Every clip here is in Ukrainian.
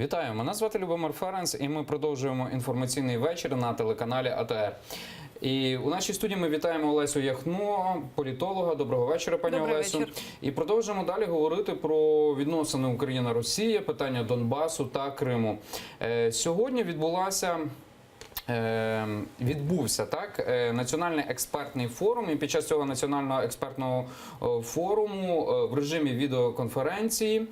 Вітаю, мене звати Любомир Ференц, і ми продовжуємо інформаційний вечір на телеканалі АТR. І у нашій студії ми вітаємо Олесю Яхно, політолога. Доброго вечора, пані Олесю. І продовжуємо далі говорити про відносини Україна-Росія, питання Донбасу та Криму. Сьогодні відбувся національний експертний форум, і під час цього національного експертного форуму в режимі відеоконференції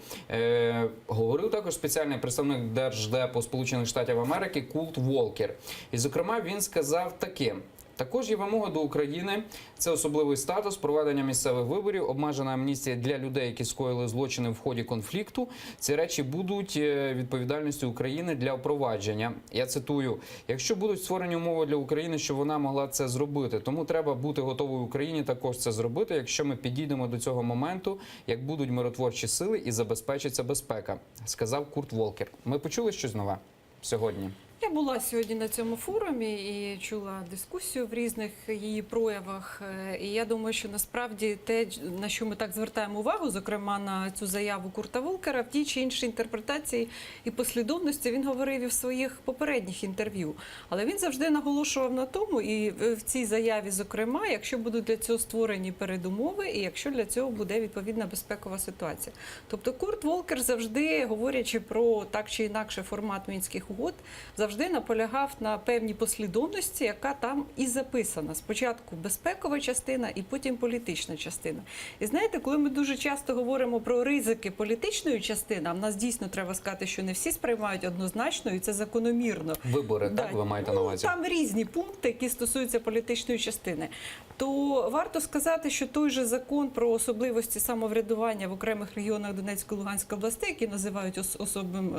говорив також спеціальний представник Держдепу Сполучених Штатів Америки Курт Волкер. І, зокрема, він сказав таке: також є вимога до України – це особливий статус, проведення місцевих виборів, обмежена амністія для людей, які скоїли злочини в ході конфлікту. Ці речі будуть відповідальністю України для впровадження. Я цитую: якщо будуть створені умови для України, щоб вона могла це зробити, тому треба бути готовою Україні також це зробити, якщо ми підійдемо до цього моменту, як будуть миротворчі сили і забезпечиться безпека, сказав Курт Волкер. Ми почули щось нове сьогодні? Я була сьогодні на цьому форумі і чула дискусію в різних її проявах. І я думаю, що насправді те, на що ми так звертаємо увагу, зокрема на цю заяву Курта Волкера, в тій чи іншій інтерпретації і послідовності він говорив і в своїх попередніх інтерв'ю. Але він завжди наголошував на тому, і в цій заяві, зокрема, якщо будуть для цього створені передумови, і якщо для цього буде відповідна безпекова ситуація. Тобто Курт Волкер завжди, говорячи про так чи інакше формат Мінських угод, завжди наполягав на певній послідовності, яка там і записана. Спочатку безпекова частина і потім політична частина. І знаєте, коли ми дуже часто говоримо про ризики політичної частини, а в нас дійсно треба сказати, що не всі сприймають однозначно, і це закономірно. Вибори, так, ви маєте на увазі? Там різні пункти, які стосуються політичної частини. То варто сказати, що той же закон про особливості самоврядування в окремих регіонах Донецької і Луганської областей, які називають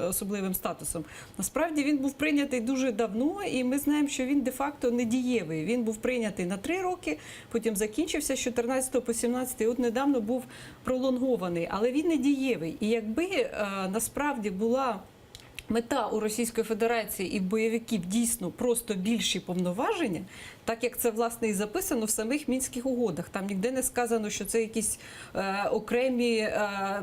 особливим статусом, насправді він був прийнятий дуже давно, і ми знаємо, що він де-факто недієвий. Він був прийнятий на 3 роки, потім закінчився з 14 по 17, і от недавно був пролонгований. Але він недієвий. І якби насправді була мета у Російської Федерації і в бойовиків дійсно просто більші повноваження, так як це, власне, і записано в самих Мінських угодах. Там ніде не сказано, що це якісь окремі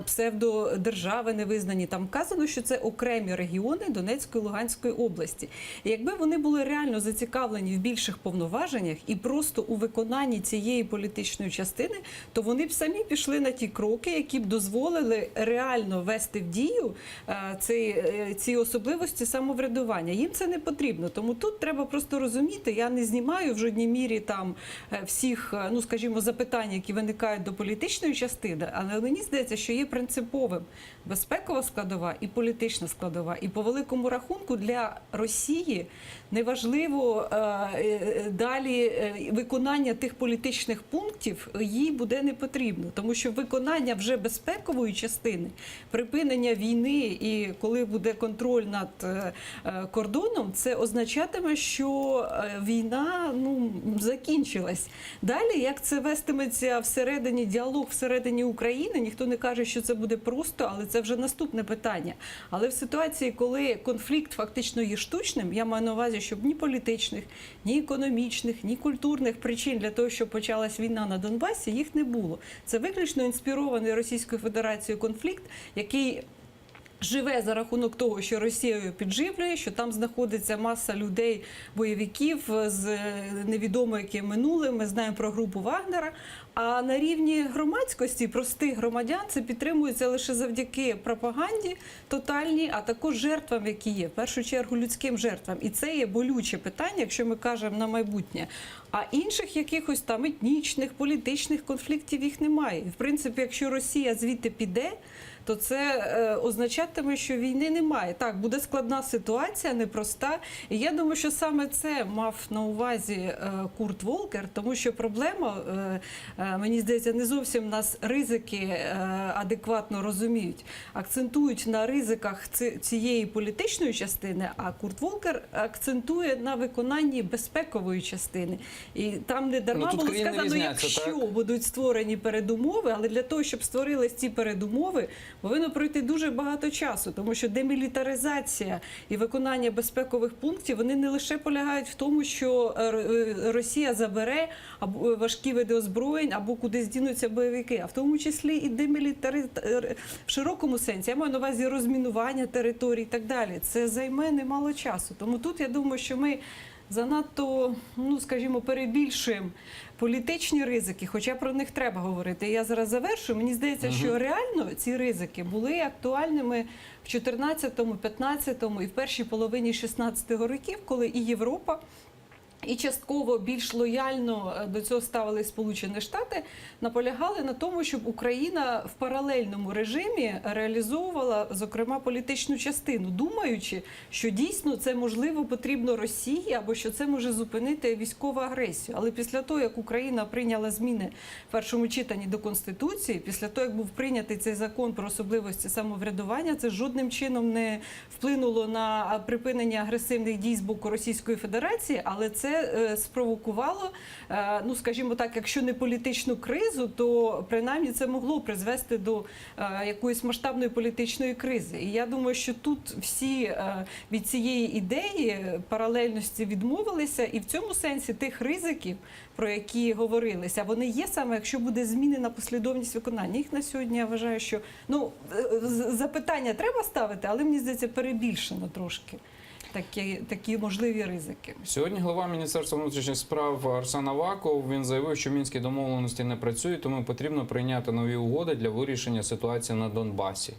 псевдодержави невизнані. Там вказано, що це окремі регіони Донецької і Луганської області. І якби вони були реально зацікавлені в більших повноваженнях і просто у виконанні цієї політичної частини, то вони б самі пішли на ті кроки, які б дозволили реально ввести в дію ці особливості самоврядування. Їм це не потрібно. Тому тут треба просто розуміти, я не знімаю в жодній мірі там всіх, ну скажімо, запитань, які виникають до політичної частини, але мені здається, що є принциповим безпекова складова і політична складова. І по великому рахунку для Росії неважливо далі виконання тих політичних пунктів їй буде не потрібно. Тому що виконання вже безпекової частини, припинення війни і коли буде контроль над кордоном, це означатиме, що війна закінчилась. Далі, як це вестиметься всередині, діалог всередині України, ніхто не каже, що це буде просто, але це вже наступне питання. Але в ситуації, коли конфлікт фактично є штучним, я маю на увазі, щоб ні політичних, ні економічних, ні культурних причин для того, щоб почалась війна на Донбасі, їх не було. Це виключно інспірований Російською Федерацією конфлікт, який живе за рахунок того, що Росія його підживлює, що там знаходиться маса людей, бойовиків з невідомо яким минулим. Ми знаємо про групу Вагнера. А на рівні громадськості, простих громадян, це підтримується лише завдяки пропаганді тотальній, а також жертвам, які є. В першу чергу людським жертвам. І це є болюче питання, якщо ми кажемо на майбутнє. А інших якихось там етнічних, політичних конфліктів їх немає. І, в принципі, якщо Росія звідти піде, то це означатиме, що війни немає. Так, буде складна ситуація, непроста. І я думаю, що саме це мав на увазі Курт Волкер, тому що проблема, мені здається, не зовсім нас ризики адекватно розуміють. Акцентують на ризиках цієї політичної частини, а Курт Волкер акцентує на виконанні безпекової частини. І там не дарма було сказано, якщо будуть створені передумови, але для того, щоб створились ці передумови, повинно пройти дуже багато часу, тому що демілітаризація і виконання безпекових пунктів, вони не лише полягають в тому, що Росія забере або важкі види озброєнь, або кудись дінуться бойовики, а в тому числі і в широкому сенсі. Я маю на увазі розмінування територій і так далі. Це займе немало часу. Тому тут я думаю, що ми занадто, ну скажімо, перебільшуємо політичні ризики, хоча про них треба говорити. Я зараз завершую. Мені здається, що реально ці ризики були актуальними в 14-му, 15-му і в першій половині 16-го років, коли і Європа, і частково більш лояльно до цього ставили Сполучені Штати, наполягали на тому, щоб Україна в паралельному режимі реалізовувала, зокрема, політичну частину, думаючи, що дійсно це, можливо, потрібно Росії, або що це може зупинити військову агресію. Але після того, як Україна прийняла зміни в першому читанні до Конституції, після того, як був прийнятий цей закон про особливості самоврядування, це жодним чином не вплинуло на припинення агресивних дій з боку Російської Федерації, але це спровокувало, ну скажімо так, якщо не політичну кризу, то принаймні це могло призвести до якоїсь масштабної політичної кризи. І я думаю, що тут всі від цієї ідеї паралельності відмовилися, і в цьому сенсі тих ризиків, про які говорилися, вони є саме, якщо буде змінена послідовність виконання. Їх на сьогодні, я вважаю, що, ну, запитання треба ставити, але мені здається, перебільшено трошки такі можливі ризики. Сьогодні глава Міністерства внутрішніх справ Арсен Аваков, він заявив, що мінські домовленості не працюють, тому потрібно прийняти нові угоди для вирішення ситуації на Донбасі.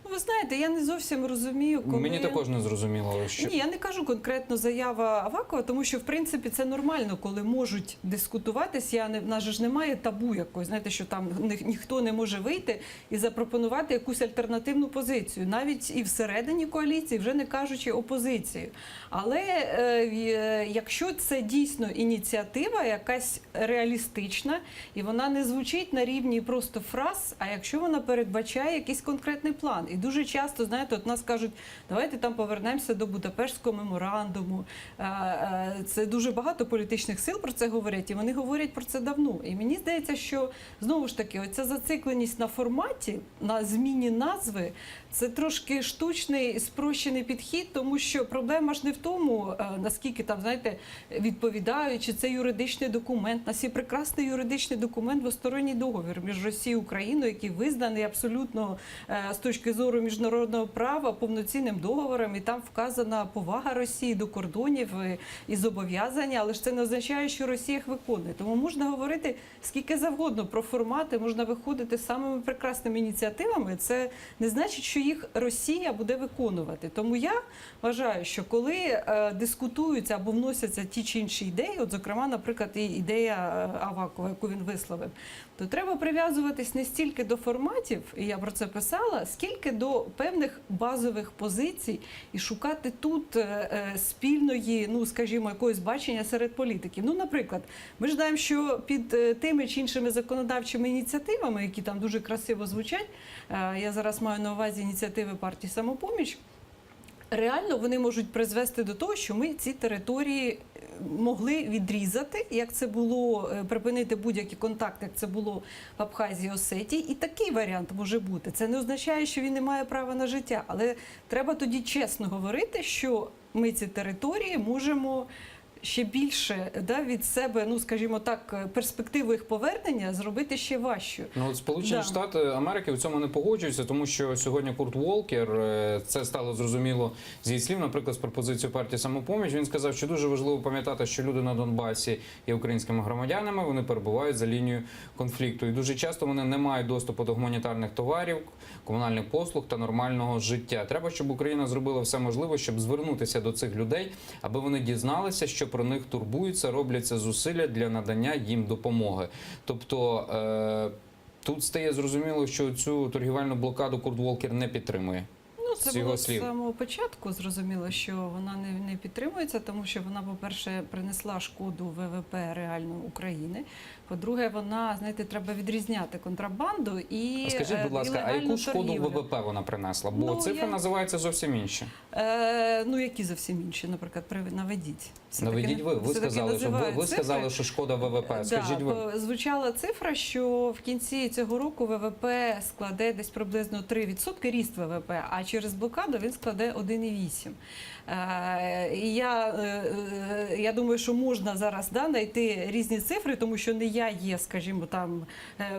Ну, ви знаєте, я не зовсім розумію, коли... Мені також не зрозуміло, що... Ні, я не кажу конкретно заява Авакова, тому що, в принципі, це нормально, коли можуть дискутуватися. В нас же ж немає табу якось, знаєте, що там ніхто не може вийти і запропонувати якусь альтернативну позицію. Навіть і всередині коаліції, вже не кажучи опозицію. Але якщо це дійсно ініціатива якась реалістична, і вона не звучить на рівні просто фраз, а якщо вона передбачає якийсь конкретний план. І дуже часто, знаєте, от нас кажуть, давайте там повернемося до Будапештського меморандуму. Це дуже багато політичних сил про це говорять, і вони говорять про це давно. І мені здається, що, знову ж таки, оця зацикленість на форматі, на зміні назви, це трошки штучний, спрощений підхід, тому що проблема ж не в тому, наскільки там, знаєте, відповідають, чи це юридичний документ. У нас є прекрасний юридичний документ, двосторонній договір між Росією і Україною, який визнаний абсолютно з точки зору міжнародного права повноцінним договором, і там вказана повага Росії до кордонів і зобов'язання, але ж це не означає, що Росія їх виконує. Тому можна говорити скільки завгодно про формати, можна виходити з самими прекрасними ініціативами. Це не значить, що їх Росія буде виконувати. Тому я вважаю, що коли дискутуються або вносяться ті чи інші ідеї, от зокрема, наприклад, і ідея Авакова, яку він висловив, то треба прив'язуватись не стільки до форматів, і я про це писала, скільки до певних базових позицій і шукати тут спільної, ну, скажімо, якогось бачення серед політиків. Ну, наприклад, ми ж знаємо, що під тими чи іншими законодавчими ініціативами, які там дуже красиво звучать, я зараз маю на увазі ініціативи партії «Самопоміч», реально вони можуть призвести до того, що ми ці території могли відрізати, як це було, припинити будь-які контакти, як це було в Абхазії, Осетії. І такий варіант може бути. Це не означає, що він не має права на життя. Але треба тоді чесно говорити, що ми ці території можемо ще більше від себе, ну скажімо так, перспективу їх повернення зробити ще важчою. Ну, от Сполучені Штати Америки в цьому не погоджуються, тому що сьогодні Курт Волкер, це стало зрозуміло з її слів, наприклад, з пропозицією партії «Самопоміч», він сказав, що дуже важливо пам'ятати, що люди на Донбасі є українськими громадянами, вони перебувають за лінією конфлікту. І дуже часто вони не мають доступу до гуманітарних товарів, комунальних послуг та нормального життя. Треба, щоб Україна зробила все можливе, щоб звернутися до цих людей, аби вони дізналися, що про них турбуються, робляться зусилля для надання їм допомоги. Тобто тут стає зрозуміло, що цю торгівельну блокаду Курт Волкер не підтримує. Ну, це з його було з слів. самого початку зрозуміло, що вона не підтримується, тому що вона, по-перше, принесла шкоду ВВП реально України. По-друге, вона, знаєте, треба відрізняти контрабанду і А скажіть, будь ласка, а яку шкоду торгівлю. ВВП вона принесла? Бо Ну, цифри називаються зовсім інші. Ну, які зовсім інші, наприклад, наведіть. Все-таки Наведіть ви все-таки сказали, що називають ви цифри. сказали, що шкода ВВП. Скажіть ви. Звучала цифра, що в кінці цього року ВВП складе десь приблизно 3% ріст ВВП, а через блокаду він складе 1,8%. І я думаю, що можна зараз знайти різні цифри, тому що не я є, скажімо, там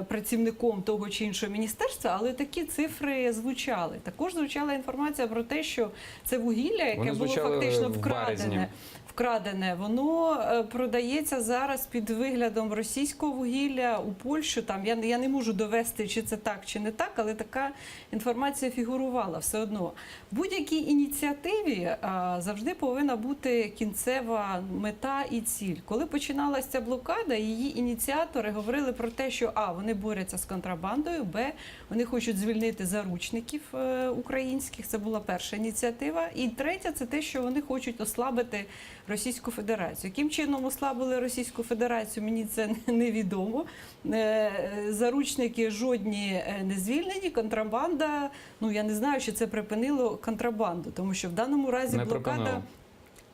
працівником того чи іншого міністерства, але такі цифри звучали. Також звучала інформація про те, що це вугілля, яке Вони було звучали фактично в березні. вкрадене, воно продається зараз під виглядом російського вугілля у Польщу. Там я не можу довести, чи це так, чи не так, але така інформація фігурувала все одно. В будь-якій ініціативі завжди повинна бути кінцева мета і ціль. Коли починалася ця блокада, її ініціатори говорили про те, що вони борються з контрабандою, вони хочуть звільнити заручників українських. Це була перша ініціатива. І третя – це те, що вони хочуть ослабити Російську Федерацію. Яким чином ослабили Російську Федерацію, мені це невідомо. Заручники жодні не звільнені, контрабанда, я не знаю, чи це припинило контрабанду, тому що в даному разі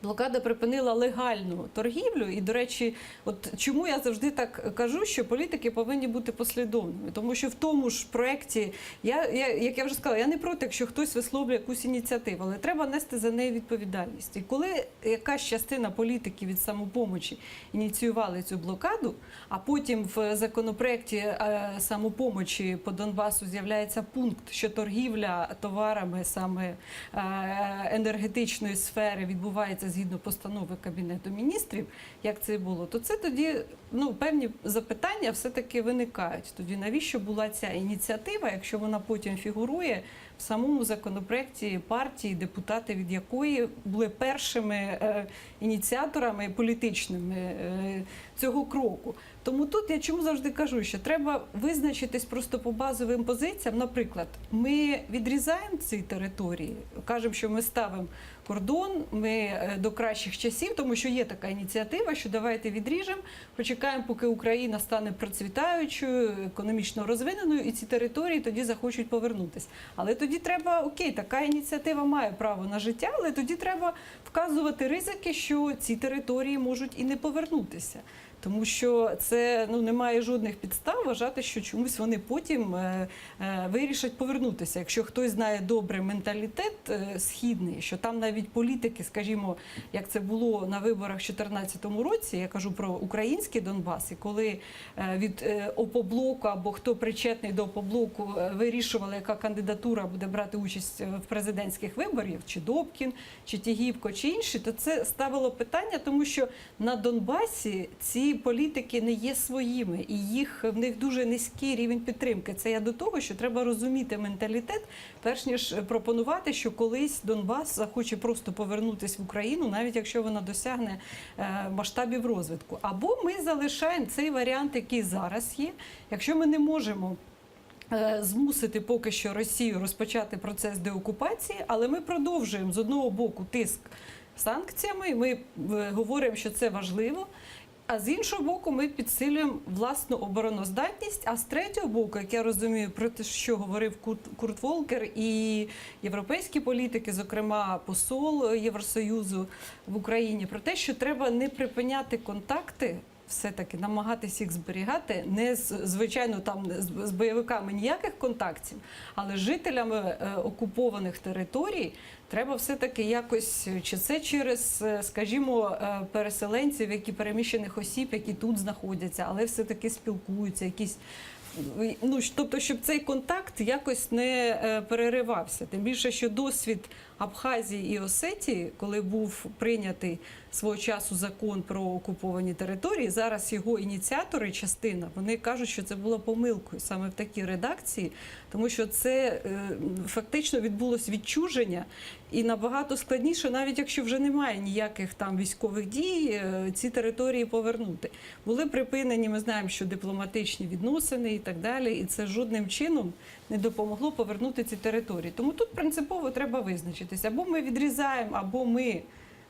блокада припинила легальну торгівлю. І, до речі, от чому я завжди так кажу, що політики повинні бути послідовними. Тому що в тому ж проєкті, як я вже сказала, я не проти, якщо хтось висловлює якусь ініціативу, але треба нести за неї відповідальність. І коли якась частина політиків від «Самопомочі» ініціювали цю блокаду, а потім в законопроєкті «Самопомочі» по Донбасу з'являється пункт, що торгівля товарами саме енергетичної сфери відбувається згідно постанови Кабінету міністрів, як це було, то це тоді певні запитання все-таки виникають. Тоді навіщо була ця ініціатива, якщо вона потім фігурує в самому законопроекті партії, депутати від якої були першими ініціаторами політичними цього кроку. Тому тут я чому завжди кажу, що треба визначитись просто по базовим позиціям. Наприклад, ми відрізаємо ці території, кажемо, що ми ставимо кордон, ми до кращих часів, тому що є така ініціатива, що давайте відріжемо, почекаємо, поки Україна стане процвітаючою, економічно розвиненою, і ці території тоді захочуть повернутися. Але тоді треба, окей, така ініціатива має право на життя, але тоді треба вказувати ризики, що ці території можуть і не повернутися. Тому що це немає жодних підстав вважати, що чомусь вони потім вирішать повернутися. Якщо хтось знає добре менталітет східний, що там навіть політики, скажімо, як це було на виборах в 2014 році, я кажу про український Донбас, і коли від Опоблоку або хто причетний до Опоблоку вирішували, яка кандидатура буде брати участь в президентських виборах, чи Добкін, чи Тягівко, чи інші, то це ставило питання, тому що на Донбасі ці політики не є своїми, і в них дуже низький рівень підтримки. Це я до того, що треба розуміти менталітет, перш ніж пропонувати, що колись Донбас захоче просто повернутися в Україну, навіть якщо вона досягне масштабів розвитку. Або ми залишаємо цей варіант, який зараз є. Якщо ми не можемо змусити поки що Росію розпочати процес деокупації, але ми продовжуємо з одного боку тиск санкціями, ми говоримо, що це важливо, а з іншого боку, ми підсилюємо власну обороноздатність, а з третього боку, як я розумію, про те, що говорив Курт Волкер і європейські політики, зокрема посол Євросоюзу в Україні, про те, що треба не припиняти контакти, все-таки намагатися їх зберігати, не звичайно там з бойовиками ніяких контактів, але з жителями окупованих територій треба все-таки якось, чи це через, скажімо, переселенців, переміщених осіб, які тут знаходяться, але все-таки спілкуються, якісь тобто, щоб цей контакт якось не переривався. Тим більше, що досвід Абхазії і Осетії, коли був прийнятий свого часу закон про окуповані території, зараз його ініціатори, частина, вони кажуть, що це було помилкою саме в такій редакції, тому що це фактично відбулось відчуження, і набагато складніше, навіть якщо вже немає ніяких там військових дій, ці території повернути. Були припинені, ми знаємо, що дипломатичні відносини і так далі, і це жодним чином не допомогло повернути ці території. Тому тут принципово треба визначитися. Або ми відрізаємо, або ми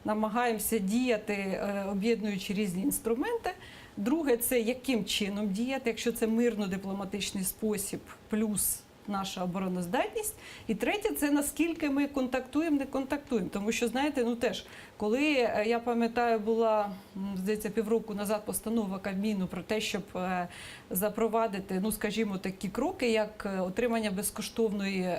намагаємося діяти, об'єднуючи різні інструменти. Друге, це яким чином діяти, якщо це мирно-дипломатичний спосіб, плюс наша обороноздатність. І третє, це наскільки ми контактуємо, не контактуємо. Тому що, знаєте, ну теж, коли, я пам'ятаю, була, здається, півроку назад постанова Кабміну про те, щоб запровадити, ну, скажімо, такі кроки, як отримання безкоштовної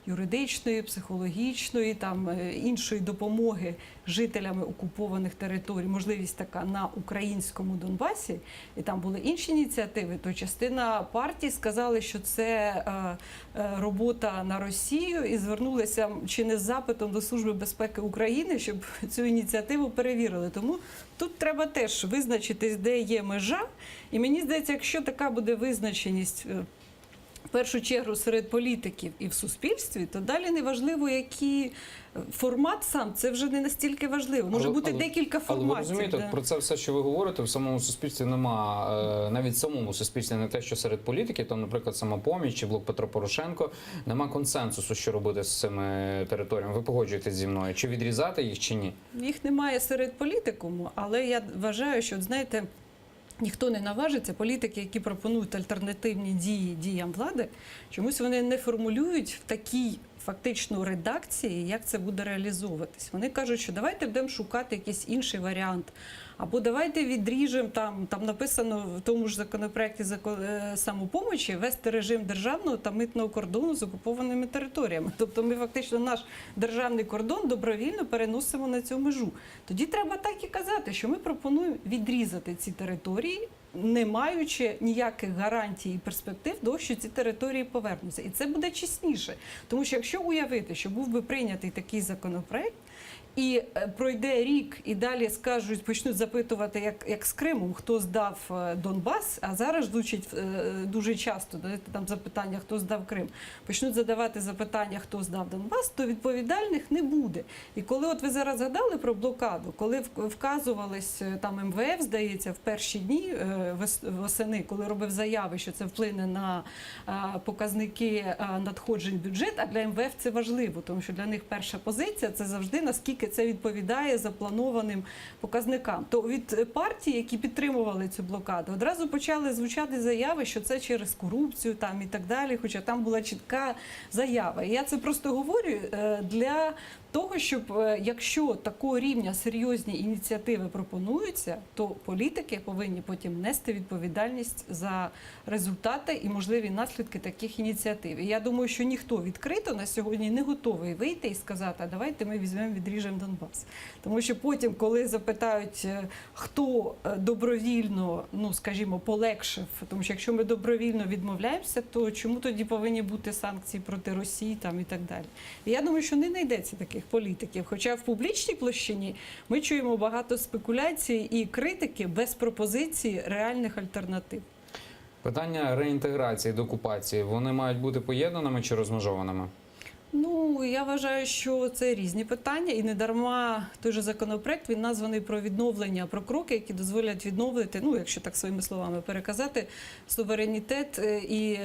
юридичної, психологічної, там, іншої допомоги жителями окупованих територій, можливість така на українському Донбасі, і там були інші ініціативи, то частина партій сказали, що це робота на Росію, і звернулися чи не з запитом до Служби безпеки України, щоб цю ініціативу перевірили. Тому тут треба теж визначитись, де є межа. І мені здається, якщо така буде визначеність в першу чергу серед політиків і в суспільстві, то далі не важливо, який формат сам, це вже не настільки важливо. Може бути декілька форматів. Але ви розумієте, про це все, що ви говорите, в самому суспільстві нема, навіть в самому суспільстві, не те, що серед політиків, там, наприклад, «Самопоміч» чи «Блок Петро Порошенко», нема консенсусу, що робити з цими територіями. Ви погоджуєтесь зі мною? Чи відрізати їх, чи ні? Їх немає серед політикуму, але я вважаю, що, знаєте, ніхто не наважиться, політики, які пропонують альтернативні дії діям влади, чомусь вони не формулюють в такій фактично редакції, як це буде реалізовуватись. Вони кажуть, що давайте будемо шукати якийсь інший варіант, або давайте відріжемо, там написано в тому ж законопроекті «Самопомочі» ввести режим державного та митного кордону з окупованими територіями. Тобто ми фактично наш державний кордон добровільно переносимо на цю межу. Тоді треба так і казати, що ми пропонуємо відрізати ці території, не маючи ніяких гарантій і перспектив, до що ці території повернуться. І це буде чесніше. Тому що якщо уявити, що був би прийнятий такий законопроект, і пройде рік, і далі скажуть, почнуть запитувати, як з Кримом, хто здав Донбас, а зараз звучить дуже часто там запитання, хто здав Крим, почнуть задавати запитання, хто здав Донбас, то відповідальних не буде. І коли от ви зараз згадали про блокаду, коли вказувались там МВФ, здається, в перші дні восени, коли робив заяви, що це вплине на показники надходжень бюджет, а для МВФ це важливо, тому що для них перша позиція – це завжди наскільки це відповідає запланованим показникам. То від партій, які підтримували цю блокаду, одразу почали звучати заяви, що це через корупцію там і так далі, хоча там була чітка заява. І я це просто говорю для того, щоб якщо такого рівня серйозні ініціативи пропонуються, то політики повинні потім нести відповідальність за результати і можливі наслідки таких ініціатив. І я думаю, що ніхто відкрито на сьогодні не готовий вийти і сказати, а давайте ми візьмемо, відріжемо Донбас. Тому що потім, коли запитають, хто добровільно, ну, скажімо, полегшив, тому що якщо ми добровільно відмовляємося, то чому тоді повинні бути санкції проти Росії там і так далі. І я думаю, що не знайдеться таких політиків. Хоча в публічній площині ми чуємо багато спекуляцій і критики без пропозиції реальних альтернатив. Питання реінтеграції, деокупації, вони мають бути поєднаними чи розмежованими? Ну, я вважаю, що це різні питання, і не дарма той же законопроект, він названий про відновлення, про кроки, які дозволять відновити, ну, якщо так своїми словами переказати, суверенітет і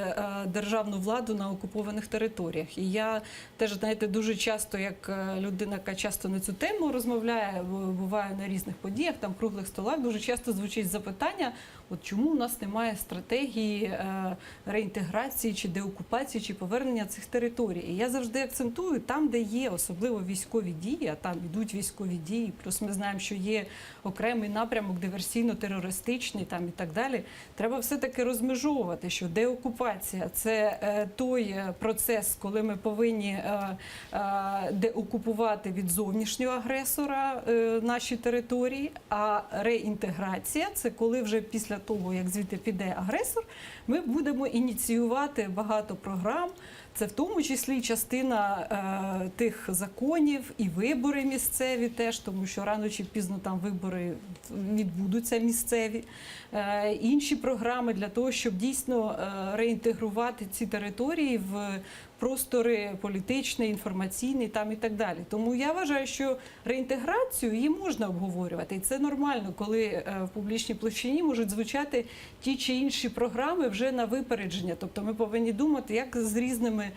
державну владу на окупованих територіях. І я теж, знаєте, дуже часто, як людина, яка часто на цю тему розмовляє, буваю на різних подіях, там круглих столах, дуже часто звучить запитання, от чому у нас немає стратегії реінтеграції, чи деокупації, чи повернення цих територій. І я завжди акцентую, там, де є особливо військові дії, а там йдуть військові дії, плюс ми знаємо, що є окремий напрямок диверсійно-терористичний там і так далі, треба все-таки розмежовувати, що деокупація – це той процес, коли ми повинні деокупувати від зовнішнього агресора наші території, а реінтеграція – це коли вже після того, як звідти піде агресор, ми будемо ініціювати багато програм. Це в тому числі частина тих законів і вибори місцеві теж, тому що рано чи пізно там вибори відбудуться місцеві. Інші програми для того, щоб дійсно реінтегрувати ці території в простори політичний, інформаційний там і так далі. Тому я вважаю, що реінтеграцію її можна обговорювати. І це нормально, коли в публічній площині можуть звучати ті чи інші програми вже на випередження. Тобто ми повинні думати, як з різними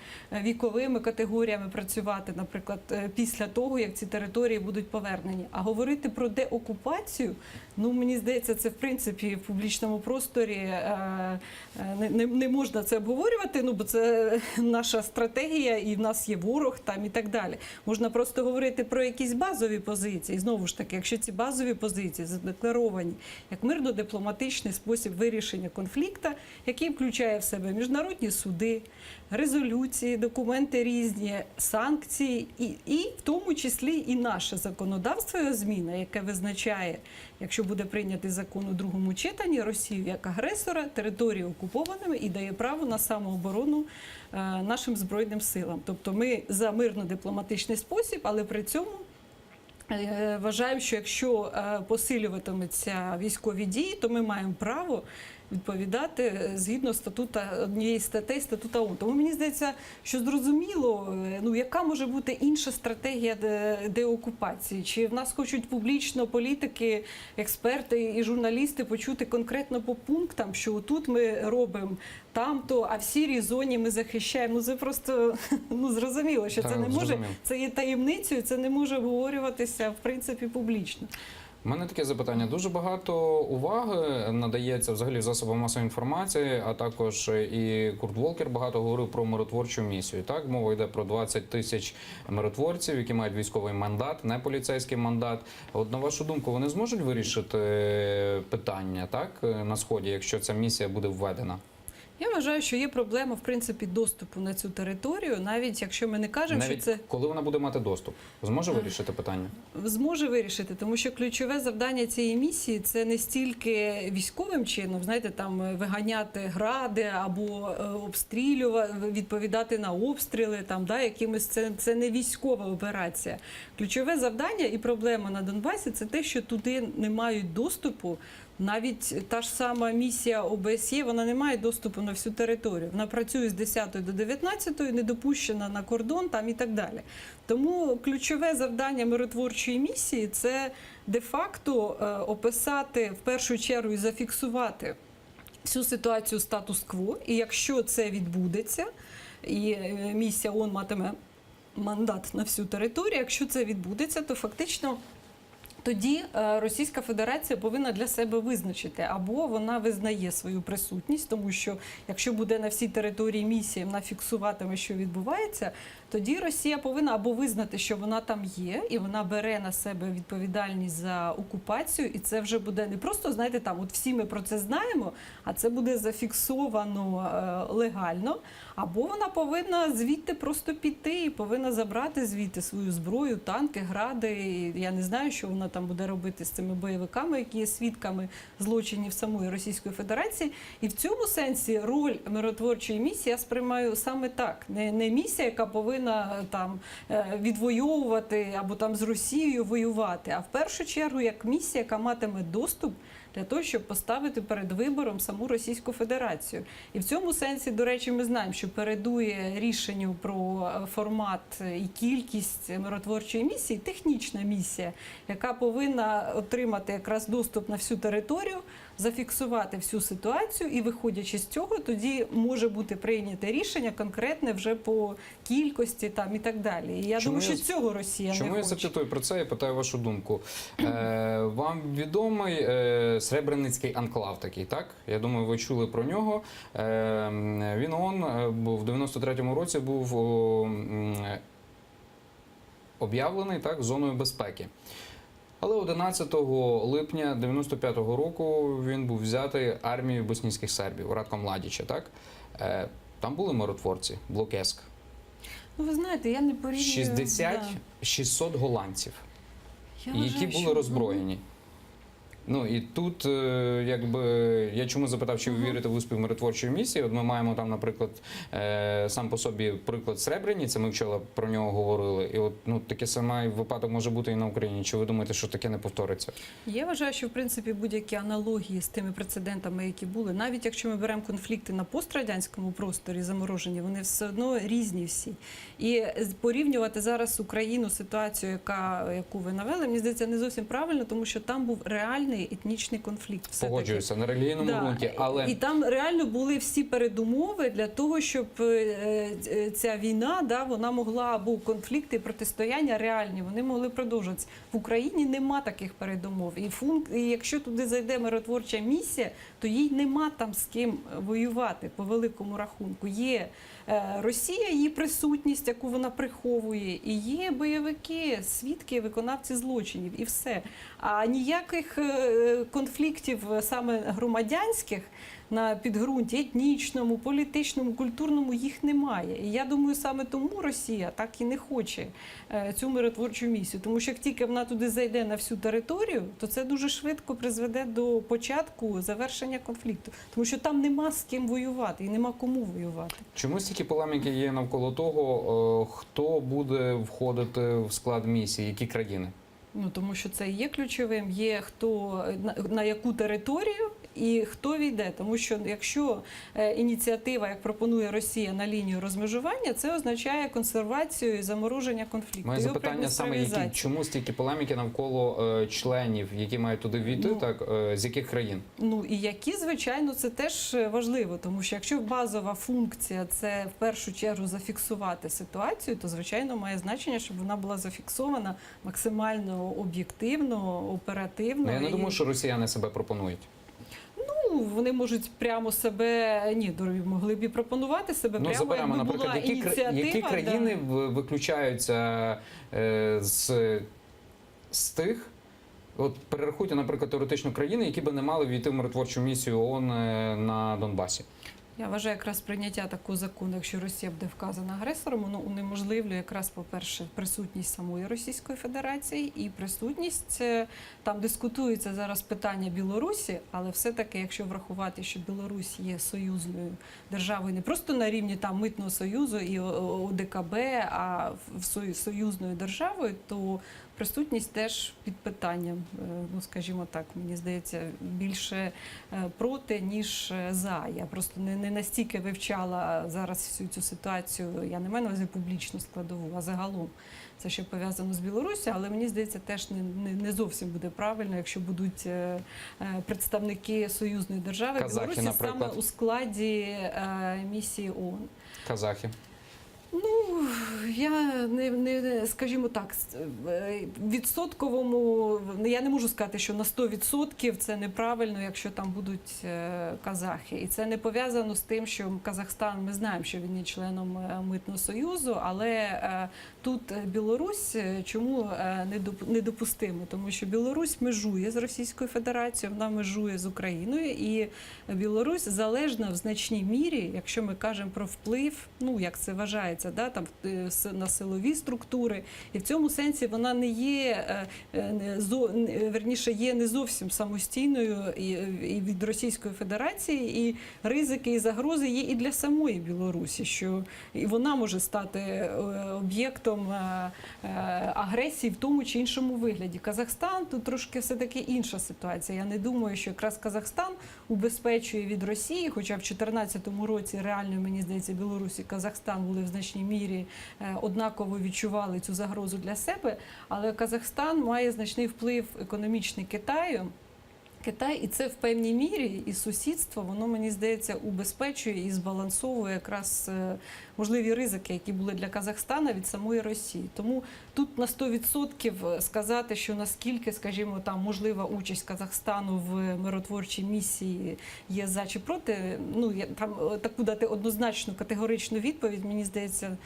віковими категоріями працювати, наприклад, після того, як ці території будуть повернені. А говорити про деокупацію, ну, мені здається, це в принципі в публічному просторі не можна це обговорювати, ну, бо це наша стратегія і в нас є ворог там і так далі. Можна просто говорити про якісь базові позиції. Знову ж таки, якщо ці базові позиції задекларовані як мирно-дипломатичний спосіб вирішення конфлікту, який включає в себе міжнародні суди, резолюції, документи різні, санкції і в тому числі і наше законодавство його зміна, яке визначає, якщо буде прийнятий закон у другому читанні, Росію як агресора, території окупованими і дає право на самооборону нашим Збройним силам. Тобто ми за мирно-дипломатичний спосіб, але при цьому вважаємо, що якщо посилюватимуться військові дії, то ми маємо право відповідати згідно однієї статей статуту ООН. Тому мені здається, що зрозуміло, ну, яка може бути інша стратегія деокупації. Чи в нас хочуть публічно політики, експерти і журналісти почути конкретно по пунктам, що тут ми робимо там-то, а в сірій зоні ми захищаємо. Ну, це просто зрозуміло, що це не може, це є таємницею, це не може обговорюватися в принципі публічно. У мене таке запитання. Дуже багато уваги надається взагалі засобам масової інформації, а також і Курт Волкер багато говорив про миротворчу місію. Так, мова йде про 20 тисяч миротворців, які мають військовий мандат, не поліцейський мандат. От на вашу думку, вони зможуть вирішити питання так на сході, якщо ця місія буде введена? Я вважаю, що є проблема, в принципі, доступу на цю територію, навіть якщо ми не кажемо, що це... коли вона буде мати доступ, зможе вирішити питання? Зможе вирішити, тому що ключове завдання цієї місії – це не стільки військовим чином, знаєте, там виганяти гради або обстрілювати, відповідати на обстріли, там, да, якимось, це не військова операція. Ключове завдання і проблема на Донбасі – це те, що туди не мають доступу. Навіть та ж сама місія ОБСЄ, вона не має доступу на всю територію. Вона працює з 10 до 19, не допущена на кордон там і так далі. Тому ключове завдання миротворчої місії – це де-факто описати, в першу чергу, і зафіксувати всю ситуацію статус-кво. І якщо це відбудеться, і місія ООН матиме мандат на всю територію, якщо це відбудеться, то фактично тоді Російська Федерація повинна для себе визначити, або вона визнає свою присутність, тому що якщо буде на всій території місія, вона фіксуватиме, що відбувається, тоді Росія повинна або визнати, що вона там є, і вона бере на себе відповідальність за окупацію, і це вже буде не просто, знаєте, там, от всі ми про це знаємо, а це буде зафіксовано легально, або вона повинна звідти просто піти і повинна забрати звідти свою зброю, танки, гради, і я не знаю, що вона там буде робити з цими бойовиками, які є свідками злочинів самої Російської Федерації. І в цьому сенсі роль миротворчої місії я сприймаю саме так. Не місія, яка повинна там відвоювати або там з Росією воювати, а в першу чергу як місія, яка матиме доступ для того, щоб поставити перед вибором саму Російську Федерацію. І в цьому сенсі, до речі, ми знаємо, що передує рішенню про формат і кількість миротворчої місії технічна місія, яка повинна отримати якраз доступ на всю територію, зафіксувати всю ситуацію і, виходячи з цього, тоді може бути прийняте рішення конкретне вже по кількості там і так далі. І я думаю, що цього Росія не хоче. Чому я запитую про це і питаю вашу думку? Вам відомий Сребреницький анклав такий, так? Я думаю, ви чули про нього. Він в 93-му році був об'явлений так, зоною безпеки. Але 11 липня 95-го року він був взятий армією боснійських сербів, Ратком Младіча, так? Там були миротворці, Блокеск. Ну, ви знаєте, я не порівнюю... 600 голландців, які були роззброєні. Ну і тут, якби я чому запитав, чи ви вірите в успіх миротворчої місії? От ми маємо там, наприклад, сам по собі приклад Сребрениці, ми вчора про нього говорили. І от такий самий випадок може бути і на Україні. Чи ви думаєте, що таке не повториться? Я вважаю, що в принципі будь-які аналогії з тими прецедентами, які були, навіть якщо ми беремо конфлікти на пострадянському просторі заморожені, вони все одно різні всі. І порівнювати зараз Україну, ситуацію, яку ви навели, мені здається, не зовсім правильно, тому що там був реальний етнічний конфлікт. Погоджуюся, на релігійному ґрунті, але... І там реально були всі передумови для того, щоб ця війна, вона могла, або конфлікти, протистояння реальні, вони могли продовжуватися. В Україні нема таких передумов. І якщо туди зайде миротворча місія, то їй нема там з ким воювати, по великому рахунку. Є Росія, її присутність, яку вона приховує, і є бойовики, свідки, виконавці злочинів, і все. А ніяких конфліктів саме громадянських на підґрунті етнічному, політичному, культурному їх немає. І я думаю, саме тому Росія так і не хоче цю миротворчу місію. Тому що як тільки вона туди зайде на всю територію, то це дуже швидко призведе до початку завершення конфлікту. Тому що там нема з ким воювати і нема кому воювати. Чому стільки полеміки є навколо того, хто буде входити в склад місії, які країни? Ну, тому що це і є ключовим, є хто на яку територію і хто війде. Тому що якщо ініціатива, як пропонує Росія, на лінію розмежування, це означає консервацію і замороження конфлікту. Моє запитання саме, чому стільки полеміки навколо членів, які мають туди війти, з яких країн? Ну і які, звичайно, це теж важливо, тому що якщо базова функція – це в першу чергу зафіксувати ситуацію, то, звичайно, має значення, щоб вона була зафіксована максимально об'єктивно, оперативно. Ну, я не думаю, що росіяни себе пропонують. Ну, вони можуть прямо себе, могли б і пропонувати себе прямо, заберемо, якби була наприклад, ініціатива. які країни виключаються з тих, от перерахуйте, наприклад, теоретично країни, які би не мали війти в миротворчу місію ООН на Донбасі. Я вважаю, якраз прийняття такого закону, якщо Росія буде вказана агресором, воно унеможливлює якраз, по-перше, присутність самої Російської Федерації і присутність, там дискутується зараз питання Білорусі, але все-таки, якщо врахувати, що Білорусь є союзною державою, не просто на рівні там митного союзу і ОДКБ, а союзною державою, то присутність теж під питанням, ну скажімо так, мені здається, більше проти, ніж за. Я просто не настільки вивчала зараз всю цю ситуацію, я не маю на увазі публічну складову, а загалом це що пов'язано з Білоруссю, але мені здається, теж не зовсім буде правильно, якщо будуть представники союзної держави Білорусі саме у складі місії ООН. Казахи. Ну, я не скажімо так, відсотковому, я не можу сказати, що на 100% це неправильно, якщо там будуть казахи. І це не пов'язано з тим, що Казахстан, ми знаємо, що він є членом Митного союзу, але тут Білорусь чому недопустимо? Тому що Білорусь межує з Російською Федерацією, вона межує з Україною, і Білорусь залежна в значній мірі, якщо ми кажемо про вплив, ну, як це вважається, там на силові структури, і в цьому сенсі вона не є, верніше, є не зовсім самостійною і від Російської Федерації, і ризики і загрози є і для самої Білорусі, що і вона може стати об'єктом агресії в тому чи іншому вигляді. Казахстан тут трошки все-таки інша ситуація. Я не думаю, що якраз Казахстан убезпечує від Росії, хоча в 2014 році реально, мені здається, Білорусь і Казахстан були в значній мірі однаково відчували цю загрозу для себе, але Казахстан має значний вплив економічний Китаю. І це в певній мірі, і сусідство, воно, мені здається, убезпечує і збалансовує якраз можливі ризики, які були для Казахстана від самої Росії. Тому тут на 100% сказати, що наскільки, скажімо, там можлива участь Казахстану в миротворчій місії є за чи проти, ну, там таку дати однозначну категоричну відповідь, мені здається,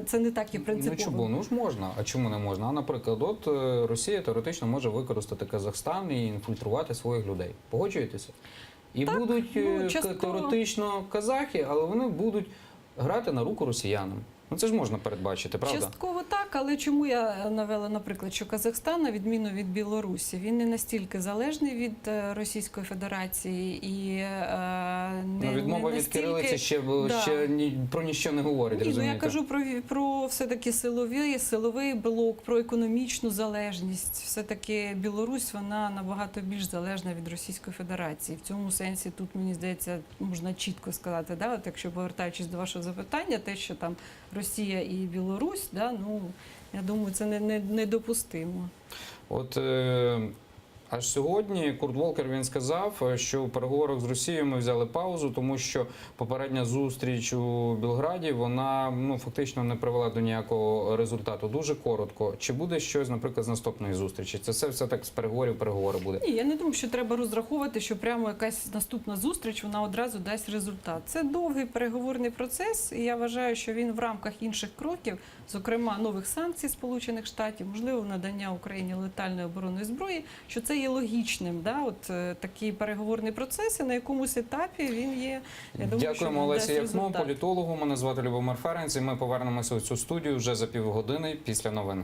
це не так є принципово. Ну чому? Ну ж можна. А чому не можна? А, наприклад, от Росія теоретично може використати Казахстан і інфільтрувати своїх людей. Погоджуєтеся? І так, будуть теоретично казахи, але вони будуть грати на руку росіянам. Ну це ж можна передбачити, правда? Частково так, але чому я навела, наприклад, що Казахстан, на відміну від Білорусі, він не настільки залежний від Російської Федерації і не Відмова не від настільки... кирилиці ще про ніщо не говорить, Ні, ну розумієте? я кажу про все-таки силовий блок, про економічну залежність. Все-таки Білорусь, вона набагато більш залежна від Російської Федерації. В цьому сенсі тут, мені здається, можна чітко сказати, да, от якщо повертаючись до вашого запитання, те, що там Росія і Білорусь, да, ну, я думаю, це недопустимо. От аж сьогодні Курт Волкер, він сказав, що у переговорах з Росією ми взяли паузу, тому що попередня зустріч у Білграді, вона фактично не привела до ніякого результату. Дуже коротко. Чи буде щось, наприклад, з наступної зустрічі? Це все так з переговори буде? Ні, я не думаю, що треба розраховувати, що прямо якась наступна зустріч, вона одразу дасть результат. Це довгий переговорний процес, і я вважаю, що він в рамках інших кроків, зокрема нових санкцій Сполучених Штатів, можливо, надання Україні летальної оборонної зброї, що це є логічним. Да? От такий переговорний процес, і на якомусь етапі він є. Я думаю, Дякуємо що Олесі дасть Яхно, результат. політологу. Мене звати Любомир Ференц, і ми повернемося у цю студію вже за півгодини після новин.